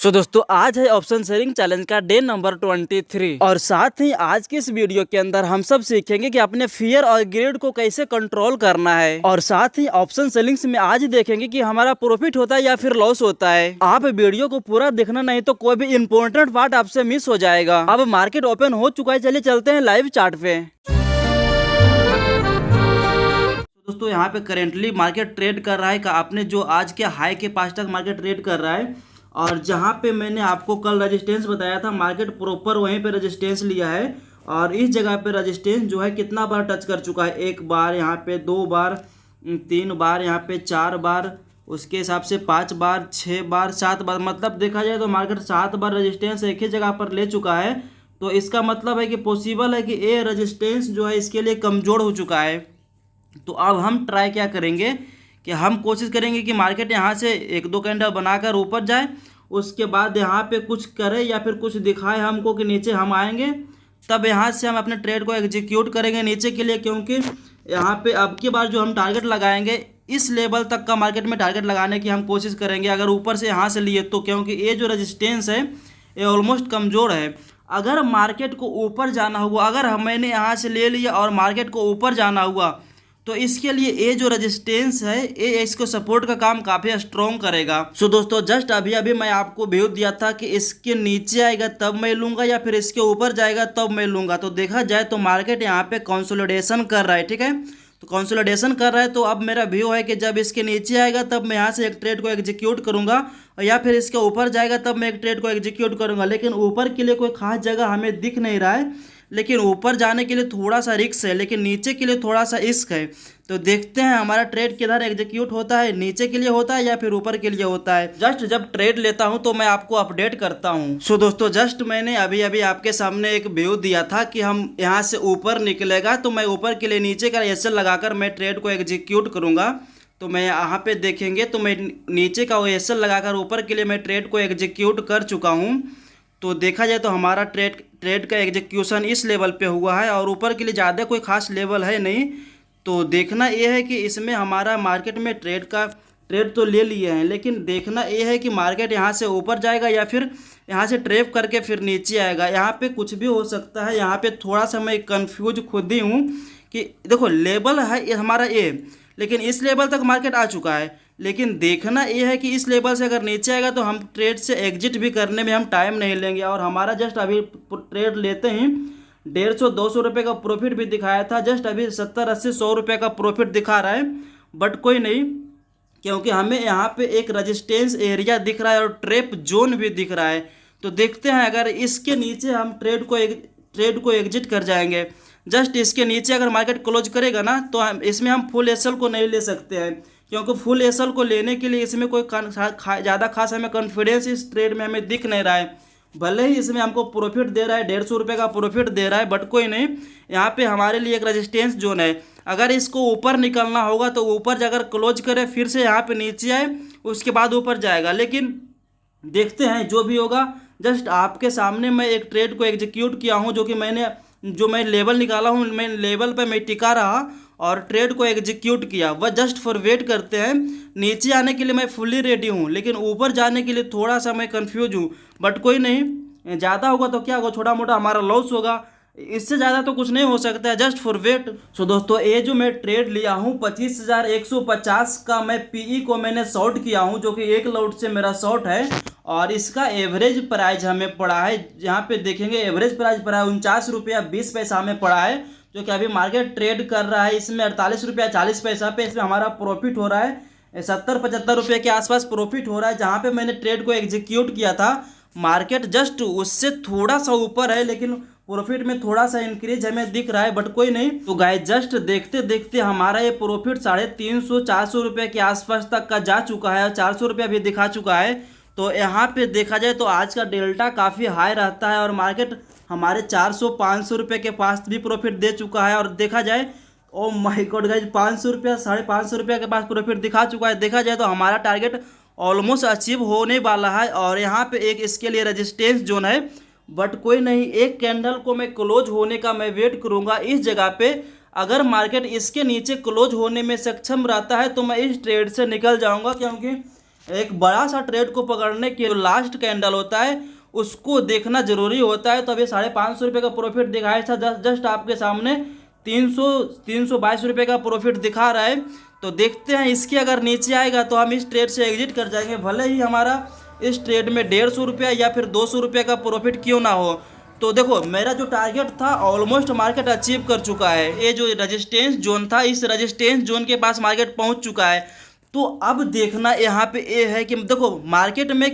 दोस्तों आज है ऑप्शन शेयरिंग चैलेंज का डे नंबर 23 और साथ ही आज की इस वीडियो के अंदर हम सब सीखेंगे कि अपने फियर और ग्रेड को कैसे कंट्रोल करना है और साथ ही ऑप्शन सेलिंग्स में आज देखेंगे कि हमारा प्रॉफिट होता है या फिर लॉस होता है। आप वीडियो को पूरा देखना, नहीं तो कोई भी इम्पोर्टेंट पार्ट आपसे मिस हो जाएगा। अब मार्केट ओपन हो चुका है, चलिए चलते हैं लाइव चार्ट पे। दोस्तों यहाँ पे करेंटली मार्केट ट्रेड कर रहा है आपने जो आज के हाई के पास तक मार्केट ट्रेड कर रहा है और जहाँ पे मैंने आपको कल रेजिस्टेंस बताया था, मार्केट प्रॉपर वहीं पे रेजिस्टेंस लिया है और इस जगह पे रेजिस्टेंस जो है कितना बार टच कर चुका है, एक बार, यहाँ पे 2 बार, 3 बार, यहाँ पे 4 बार, उसके हिसाब से 5 बार, 6 बार, 7 बार, मतलब देखा जाए तो मार्केट 7 बार रेजिस्टेंस एक ही जगह पर ले चुका है। तो इसका मतलब है कि पॉसिबल है कि ये रेजिस्टेंस जो है इसके लिए कमज़ोर हो चुका है। तो अब हम ट्राई क्या करेंगे कि हम कोशिश करेंगे कि मार्केट यहाँ से 1-2 कैंडल बनाकर ऊपर जाए, उसके बाद यहाँ पे कुछ करे या फिर कुछ दिखाए हमको कि नीचे हम आएंगे, तब यहाँ से हम अपने ट्रेड को एग्जीक्यूट करेंगे नीचे के लिए। क्योंकि यहाँ पे अब की बार जो हम टारगेट लगाएंगे इस लेवल तक का मार्केट में टारगेट लगाने की हम कोशिश करेंगे, अगर ऊपर से यहाँ से लिए तो, क्योंकि ये जो रेजिस्टेंस है ये ऑलमोस्ट कमज़ोर है। अगर मार्केट को ऊपर जाना हुआ, अगर मैंने यहाँ से ले लिया और मार्केट को ऊपर जाना हुआ तो इसके लिए ये जो रेजिस्टेंस है ये इसको सपोर्ट का काम काफ़ी स्ट्रॉन्ग करेगा। दोस्तों जस्ट अभी मैं आपको व्यू दिया था कि इसके नीचे आएगा तब मैं लूँगा या फिर इसके ऊपर जाएगा तब मैं लूँगा। तो देखा जाए तो मार्केट यहाँ पे कंसोलिडेशन कर रहा है, ठीक है। तो कंसोलिडेशन कर रहा है तो अब मेरा व्यू है कि जब इसके नीचे आएगा तब मैं यहाँ से एक ट्रेड को एग्जीक्यूट करूँगा और या फिर इसके ऊपर जाएगा तब मैं एक ट्रेड को एग्जीक्यूट करूँगा। लेकिन ऊपर के लिए कोई खास जगह हमें दिख नहीं रहा है, लेकिन ऊपर जाने के लिए थोड़ा सा रिस्क है, लेकिन नीचे के लिए थोड़ा सा इश्क है। तो देखते हैं हमारा ट्रेड किधर एग्जीक्यूट होता है, नीचे के लिए होता है या फिर ऊपर के लिए होता है। जस्ट जब ट्रेड लेता हूं तो मैं आपको अपडेट करता हूं। दोस्तों जस्ट मैंने अभी आपके सामने एक व्यू दिया था कि हम यहां से ऊपर निकलेगा तो मैं ऊपर के लिए नीचे का एसएल लगाकर मैं ट्रेड को एग्जीक्यूट करूंगा। तो मैं यहाँ पे देखेंगे तो मैं नीचे का एसएल लगाकर ऊपर के लिए मैं ट्रेड को एग्जीक्यूट कर चुका हूँ। तो देखा जाए तो हमारा ट्रेड का एग्जीक्यूशन इस लेवल पे हुआ है और ऊपर के लिए ज़्यादा कोई खास लेवल है नहीं। तो देखना ये है कि इसमें हमारा मार्केट में ट्रेड तो ले लिए हैं, लेकिन देखना ये है कि मार्केट यहाँ से ऊपर जाएगा या फिर यहाँ से ट्रेप करके फिर नीचे आएगा। यहाँ पे कुछ भी हो सकता है। यहाँ पे थोड़ा सा मैं कंफ्यूज खुद ही हूँ कि देखो लेवल है हमारा ये, लेकिन इस लेवल तक मार्केट आ चुका है, लेकिन देखना ये है कि इस लेवल से अगर नीचे आएगा तो हम ट्रेड से एग्जिट भी करने में हम टाइम नहीं लेंगे। और हमारा जस्ट अभी ट्रेड लेते ही 150-200 रुपये का प्रॉफिट भी दिखाया था, जस्ट अभी 70-80-100 रुपये का प्रॉफिट दिखा रहा है। बट कोई नहीं, क्योंकि हमें यहाँ पे एक रेजिस्टेंस एरिया दिख रहा है और ट्रेप जोन भी दिख रहा है। तो देखते हैं अगर इसके नीचे हम ट्रेड को एग्जिट कर जाएंगे। जस्ट इसके नीचे अगर मार्केट क्लोज करेगा ना तो इसमें हम फुल एसएल को नहीं ले सकते हैं, क्योंकि फुल एसएल को लेने के लिए इसमें कोई ज़्यादा खास हमें कॉन्फिडेंस इस ट्रेड में हमें दिख नहीं रहा है। भले ही इसमें हमको प्रॉफिट दे रहा है, 150 रुपये का प्रॉफिट दे रहा है, बट कोई नहीं। यहाँ पे हमारे लिए एक रेजिस्टेंस जोन है, अगर इसको ऊपर निकलना होगा तो ऊपर अगर क्लोज करे फिर से यहाँ पे नीचे आए उसके बाद ऊपर जाएगा। लेकिन देखते हैं जो भी होगा। जस्ट आपके सामने मैं एक ट्रेड को एग्जीक्यूट किया हूँ, जो मैं लेवल निकाला हूँ, मैं लेवल पे मैं टिका रहा और ट्रेड को एग्जीक्यूट किया। वह जस्ट फॉर वेट करते हैं। नीचे आने के लिए मैं फुल्ली रेडी हूँ, लेकिन ऊपर जाने के लिए थोड़ा सा मैं कंफ्यूज हूँ। बट कोई नहीं, ज़्यादा होगा तो क्या होगा, छोटा मोटा हमारा लॉस होगा, इससे ज़्यादा तो कुछ नहीं हो सकता है। Just for wait. दोस्तों ये जो मैं ट्रेड लिया हूँ 25,150 का मैं पीई को मैंने शॉर्ट किया हूँ, जो कि एक लॉट से मेरा शॉर्ट है और इसका एवरेज प्राइस हमें पड़ा है, यहाँ पे देखेंगे एवरेज प्राइस पड़ा है 49 रुपया 20 पैसा हमें पड़ा है, जो कि अभी मार्केट ट्रेड कर रहा है इसमें 48 रुपया 40 पैसा पे। इसमें हमारा प्रॉफिट हो रहा है 70-75 रुपये के आसपास प्रॉफिट हो रहा है। जहाँ पे मैंने ट्रेड को एग्जीक्यूट किया था मार्केट जस्ट उससे थोड़ा सा ऊपर है, लेकिन प्रॉफिट में थोड़ा सा इंक्रीज हमें दिख रहा है, बट कोई नहीं। तो गाइस जस्ट देखते देखते हमारा ये प्रॉफिट 350-400 रुपये के आसपास तक का जा चुका है और 400 रुपया भी दिखा चुका है। तो यहाँ पे देखा जाए तो आज का डेल्टा काफ़ी हाई रहता है और मार्केट हमारे 400-500 रुपये के पास भी प्रॉफिट दे चुका है। और देखा जाए ओ माय गॉड गाइस 500 रुपया 550 रुपये के पास प्रॉफिट दिखा चुका है। देखा जाए तो हमारा टारगेट ऑलमोस्ट अचीव होने वाला है और यहाँ पे एक इसके लिए रेजिस्टेंस जोन है। बट कोई नहीं, एक कैंडल को मैं क्लोज होने का मैं वेट करूँगा इस जगह पे। अगर मार्केट इसके नीचे क्लोज होने में सक्षम रहता है तो मैं इस ट्रेड से निकल जाऊँगा, क्योंकि एक बड़ा सा ट्रेड को पकड़ने के लास्ट कैंडल होता है उसको देखना जरूरी होता है। तो अभी 550 का प्रॉफिट दिखाया था, जस्ट आपके सामने 322 का प्रॉफिट दिखा रहा है। तो देखते हैं इसके अगर नीचे आएगा तो हम इस ट्रेड से एग्जिट कर जाएंगे, भले ही हमारा इस ट्रेड में 150 या फिर 200 का प्रॉफिट क्यों ना हो। तो देखो मेरा जो टारगेट था ऑलमोस्ट मार्केट अचीव कर चुका है। ये जो रेजिस्टेंस जोन था इस रेजिस्टेंस जोन के पास मार्केट पहुंच चुका है। तो अब देखना यहाँ पे ये है कि देखो मार्केट में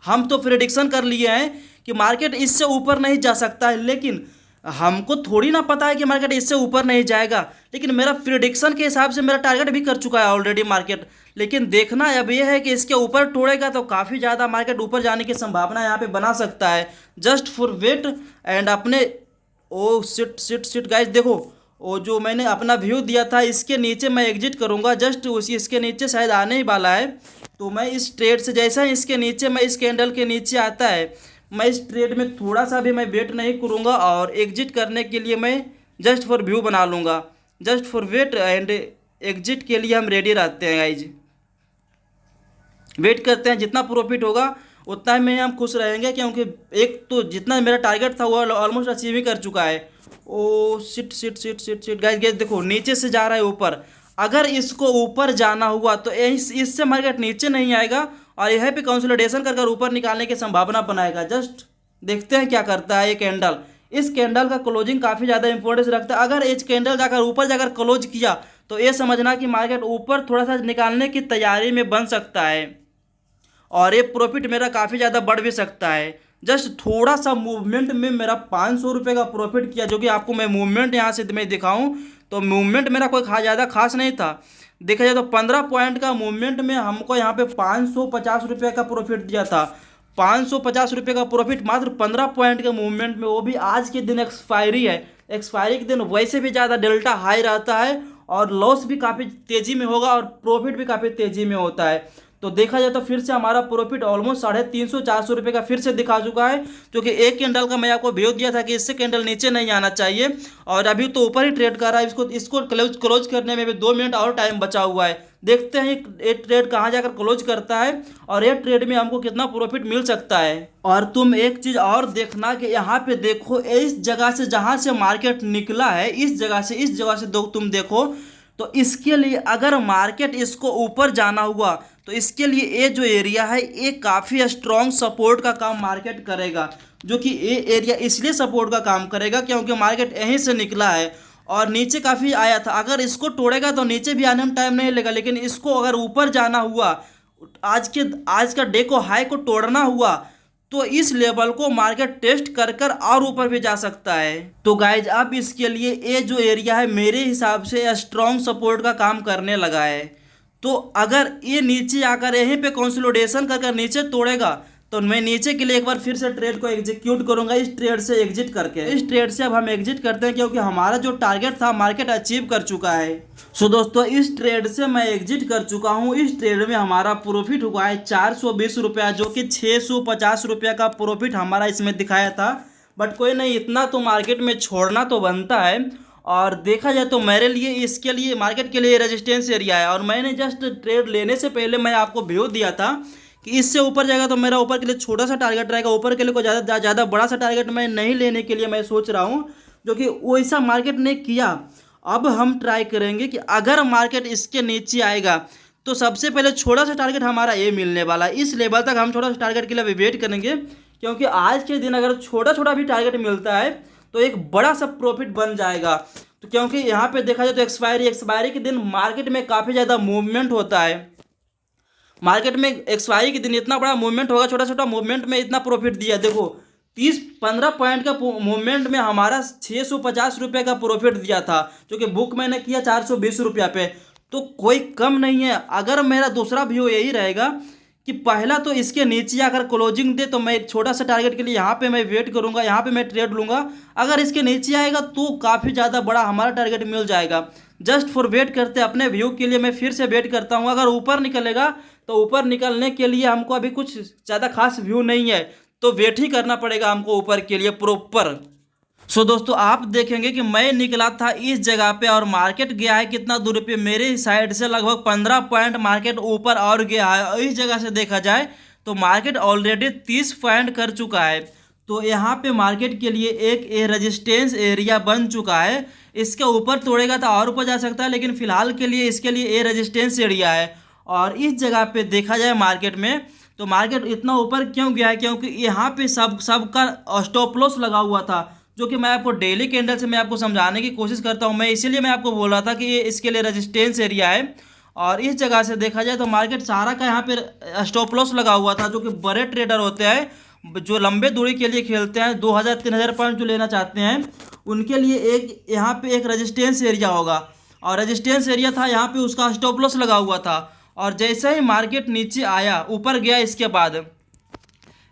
हम तो प्रेडिक्शन कर लिए हैं कि मार्केट इससे ऊपर नहीं जा सकता है, लेकिन हमको थोड़ी ना पता है कि मार्केट इससे ऊपर नहीं जाएगा। लेकिन मेरा प्रेडिक्शन के हिसाब से मेरा टारगेट भी कर चुका है ऑलरेडी मार्केट। लेकिन देखना अब ये है कि इसके ऊपर तोड़ेगा तो काफ़ी ज़्यादा मार्केट ऊपर जाने की संभावना यहाँ पे बना सकता है। जस्ट फॉर वेट एंड अपने ओ सिट सिट सिट गाइस, देखो वो जो मैंने अपना व्यू दिया था इसके नीचे मैं एग्जिट करूँगा, जस्ट उसी इसके नीचे शायद आने ही वाला है। तो मैं इस ट्रेड से जैसा ही इसके नीचे मैं इस कैंडल के नीचे आता है मैं इस ट्रेड में थोड़ा सा भी मैं वेट नहीं करूँगा और एग्जिट करने के लिए मैं जस्ट फॉर व्यू बना लूँगा। Just for wait and exit के लिए हम रेडी रहते हैं गाइज। वेट करते हैं, जितना प्रॉफिट होगा उतना ही में हम खुश रहेंगे, क्योंकि एक तो जितना मेरा टारगेट था वो ऑलमोस्ट अचीव ही कर चुका है। Oh sit sit sit sit sit guys guys, देखो नीचे से जा रहा है ऊपर। अगर इसको ऊपर जाना हुआ तो इससे मार्केट नीचे नहीं आएगा और यह पे कंसोलिडेशन कर ऊपर निकालने की संभावना बनाएगा। जस्ट देखते हैं क्या करता है ये कैंडल। इस कैंडल का क्लोजिंग काफ़ी ज़्यादा इंपॉर्टेंस रखता है। अगर इस कैंडल जाकर ऊपर जाकर क्लोज किया तो ये समझना कि मार्केट ऊपर थोड़ा सा निकालने की तैयारी में बन सकता है और ये प्रॉफिट मेरा काफ़ी ज़्यादा बढ़ भी सकता है। जस्ट थोड़ा सा मूवमेंट में मेरा 500 रुपये का प्रॉफिट किया, जो कि आपको मैं मूवमेंट यहाँ से मैं दिखाऊं तो मूवमेंट मेरा कोई ज़्यादा खास नहीं था। देखा जाए तो 15 पॉइंट का मूवमेंट में हमको यहाँ पे 550 रुपये का प्रॉफिट दिया था। 550 रुपये का प्रॉफिट मात्र 15 पॉइंट के मूवमेंट में, वो भी आज के दिन एक्सपायरी है। एक्सपायरी के दिन वैसे भी ज़्यादा डेल्टा हाई रहता है और लॉस भी काफ़ी तेज़ी में होगा और प्रॉफिट भी काफ़ी तेज़ी में होता है। तो देखा जाए तो फिर से हमारा प्रॉफिट ऑलमोस्ट 350-400 रुपये का फिर से दिखा चुका है, क्योंकि एक कैंडल का मैं आपको व्यू दिया था कि इससे कैंडल नीचे नहीं आना चाहिए और अभी तो ऊपर ही ट्रेड कर रहा है। इसको क्लोज करने में भी 2 मिनट और टाइम बचा हुआ है। देखते हैं ये ट्रेड कहाँ जाकर क्लोज करता है और ये ट्रेड में हमको कितना प्रॉफिट मिल सकता है। और तुम एक चीज़ और देखना कि यहाँ पे देखो इस जगह से जहाँ से मार्केट निकला है इस जगह से तुम देखो तो इसके लिए अगर मार्केट इसको ऊपर जाना हुआ तो इसके लिए ये जो एरिया है ये काफ़ी स्ट्रॉन्ग सपोर्ट का काम मार्केट करेगा, जो कि ये एरिया इसलिए सपोर्ट का काम करेगा क्योंकि मार्केट यहीं से निकला है और नीचे काफ़ी आया था। अगर इसको तोड़ेगा तो नीचे भी आने में टाइम नहीं लगेगा, लेकिन इसको अगर ऊपर जाना हुआ आज का डे को हाई को तोड़ना हुआ तो इस लेवल को मार्केट टेस्ट कर और ऊपर भी जा सकता है। तो गाइज अब इसके लिए ये जो एरिया है मेरे हिसाब से स्ट्रॉन्ग सपोर्ट का काम करने लगा है। तो अगर ये नीचे आकर यहीं पे कंसोलिडेशन कर नीचे तोड़ेगा तो मैं नीचे के लिए एक बार फिर से ट्रेड को एग्जीक्यूट करूंगा इस ट्रेड से एग्जिट करके। इस ट्रेड से अब हम एग्जिट करते हैं क्योंकि हमारा जो टारगेट था मार्केट अचीव कर चुका है। सो दोस्तों इस ट्रेड से मैं एग्जिट कर चुका हूं। इस ट्रेड में हमारा प्रॉफिट हुआ है 420 रुपया, जो कि 650 रुपया का प्रॉफिट हमारा इसमें दिखाया था। बट कोई नहीं, इतना तो मार्केट में छोड़ना तो बनता है। और देखा जाए तो मेरे लिए इसके लिए मार्केट के लिए रेजिस्टेंस एरिया है और मैंने जस्ट ट्रेड लेने से पहले मैं आपको व्यू दिया था कि इससे ऊपर जाएगा तो मेरा ऊपर के लिए छोटा सा टारगेट रहेगा, ऊपर के लिए कोई ज़्यादा बड़ा सा टारगेट मैं नहीं लेने के लिए मैं सोच रहा हूँ, जो कि वैसा मार्केट ने किया। अब हम ट्राई करेंगे कि अगर मार्केट इसके नीचे आएगा तो सबसे पहले छोटा सा टारगेट हमारा ये मिलने वाला है। इस लेवल तक हम छोटा सा टारगेट के लिए वेट करेंगे, क्योंकि आज के दिन अगर छोटा भी टारगेट मिलता है तो एक बड़ा सा प्रॉफिट बन जाएगा। तो क्योंकि यहाँ पे देखा जाए तो एक्सपायरी के दिन मार्केट में काफ़ी ज़्यादा मूवमेंट होता है। मार्केट में एक्सपायरी के दिन इतना बड़ा मूवमेंट होगा, छोटा मूवमेंट में इतना प्रॉफिट दिया। देखो 15 पॉइंट का मूवमेंट में हमारा 650 रुपये का प्रॉफिट दिया था, जो कि बुक मैंने किया 420 रुपया पे। तो कोई कम नहीं है। अगर मेरा दूसरा व्यू यही रहेगा कि पहला तो इसके नीचे आकर क्लोजिंग दे तो मैं छोटा सा टारगेट के लिए यहाँ पे मैं वेट करूँगा, यहाँ पे मैं ट्रेड लूँगा। अगर इसके नीचे आएगा तो काफ़ी ज़्यादा बड़ा हमारा टारगेट मिल जाएगा। जस्ट फॉर वेट करते अपने व्यू के लिए मैं फिर से वेट करता हूँ। अगर ऊपर निकलेगा तो ऊपर निकलने के लिए हमको अभी कुछ ज़्यादा खास व्यू नहीं है, तो वेट ही करना पड़ेगा हमको ऊपर के लिए प्रॉपर। दोस्तों आप देखेंगे कि मैं निकला था इस जगह पे और मार्केट गया है कितना दूर पे, मेरे साइड से लगभग 15 पॉइंट मार्केट ऊपर और गया है। और इस जगह से देखा जाए तो मार्केट ऑलरेडी 30 पॉइंट कर चुका है। तो यहाँ पे मार्केट के लिए एक रेजिस्टेंस एरिया बन चुका है। इसके ऊपर तोड़ेगा तो और ऊपर जा सकता है, लेकिन फिलहाल के लिए इसके लिए ये रेजिस्टेंस एरिया है। और इस जगह पे देखा जाए मार्केट में, तो मार्केट इतना ऊपर क्यों गया है, क्योंकि यहाँ पे सबका स्टॉप लॉस लगा हुआ था, जो कि मैं आपको डेली कैंडल से मैं आपको समझाने की कोशिश करता हूँ। मैं इसीलिए मैं आपको बोल रहा था कि ये इसके लिए रेजिस्टेंस एरिया है। और इस जगह से देखा जाए तो मार्केट सारा का यहाँ पे स्टॉप लॉस लगा हुआ था, जो कि बड़े ट्रेडर होते हैं जो लंबे दूरी के लिए खेलते हैं, 2000-3000 पॉइंट जो लेना चाहते हैं, उनके लिए एक यहाँ पे एक रेजिस्टेंस एरिया होगा। और रेजिस्टेंस एरिया था यहाँ पे, उसका स्टॉप लॉस लगा हुआ था। और जैसे ही मार्केट नीचे आया, ऊपर गया, इसके बाद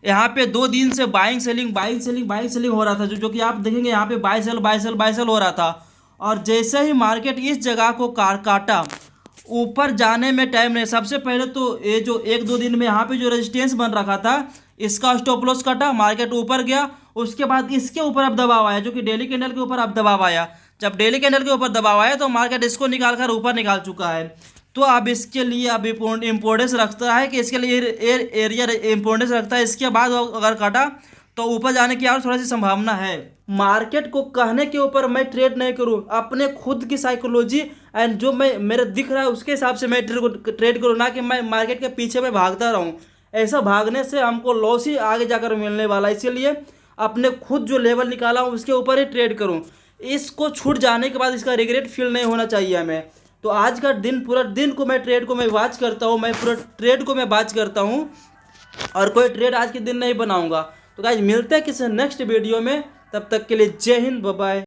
यहाँ पे 2 दिन से बाइंग सेलिंग हो रहा था, जो कि आप देखेंगे यहाँ पे बाय सेल हो रहा था। और जैसे ही मार्केट इस जगह को काटा, ऊपर जाने में टाइम नहीं। सबसे पहले तो ये जो 1-2 दिन में यहाँ पे जो रेजिस्टेंस बन रखा था, इसका स्टॉप लॉस कटा, मार्केट ऊपर गया। उसके बाद इसके ऊपर अब दबाव आया, जो कि डेली कैंडल के ऊपर अब दबाव आया। जब डेली कैंडल के ऊपर दबाव आया तो मार्केट इसको निकाल कर ऊपर निकाल चुका है। तो अब इसके लिए अब इम्पोर्टेंस रखता है कि इसके लिए एरिया इम्पोर्टेंस रखता है। इसके बाद अगर काटा तो ऊपर जाने की और थोड़ा सी संभावना है। मार्केट को कहने के ऊपर मैं ट्रेड नहीं करूं, अपने खुद की साइकोलॉजी एंड जो मैं मेरे दिख रहा है उसके हिसाब से मैं ट्रेड करूं, ना कि मैं मार्केट के पीछे में भागता रहूं। ऐसा भागने से हमको लॉस ही आगे जाकर मिलने वाला है। इसीलिए अपने खुद जो लेवल निकाला हूँ उसके ऊपर ही ट्रेड करूँ। इसको छूट जाने के बाद इसका रिग्रेट फील नहीं होना चाहिए हमें। तो आज का दिन, पूरा दिन को मैं ट्रेड को मैं वॉच करता हूँ, मैं पूरा ट्रेड को मैं वॉच करता हूँ और कोई ट्रेड आज के दिन नहीं बनाऊंगा। तो गाइस मिलते हैं किसी नेक्स्ट वीडियो में, तब तक के लिए जय हिंद, बाय बाय।